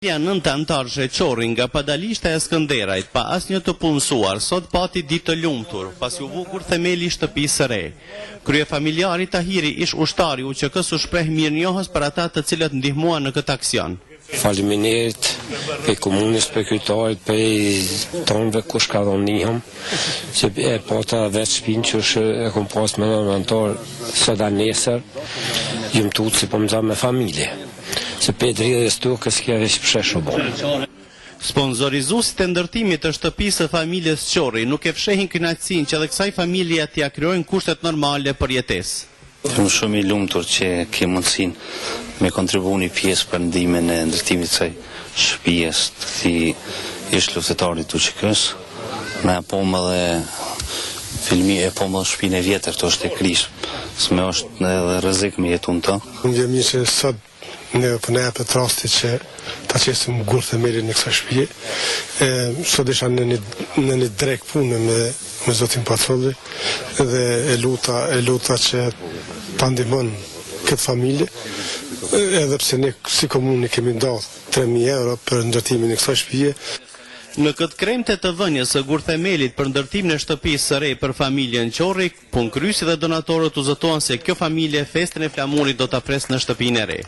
Janë 9 antarësh e Qorri nga Padalishta e Skënderajt, pa asnjë të punësuar, sot pati ditë të lumtur, pasi u vukur themeli i shtëpisë së re. Kryefamiljari Tahiri ish ushtari UÇK-s u shpreh mirënjohës për ata të cilët ndihmuan në këtë aksion. Faleminderit për komunës, për kryetarët, për tonëve kush ka dhënë ndihmë, që e pata vetë shpinë që e kom pas me antar sot a nesër, jam tutë si po më me familje. Se për dridhjes tukës kja veç pëshesho bon. Sponsorizuesit e ndërtimit të shtëpisë së familjes Qorri nuk e fshehin kënaqësinë që edhe kësaj familje t'ia krijojnë kushtet normale për jetesë. Jam shumë i lumtur që ke mundësinë me kontribu një pjesë për ndihmën e ndërtimit të kësaj shtëpie të këtij ish luftëtarit UÇK-s. Me pomë dhe filmi e pomë dhe shtëpinë e vjetër të është e krish, s'me është edhe rrezik me jetun të. Unë jam që sot në përnepet rastit që ta qesim gurë themelin në kësa shpije. Sot isha në një drek punë me Zotin Pacolli dhe e luta që pandimon këtë familje, edhe pse ne si komunë kemi ndarë 3.000 euro për ndërtimin e kësa shpije. Në këtë kremte të vënies së gurthemelit për ndërtimin e shtëpisë së re për familjen Qorri, punëkryesi dhe donatorët u zëtohen se kjo familje festën e flamurit do ta presë në shtëpinë e re.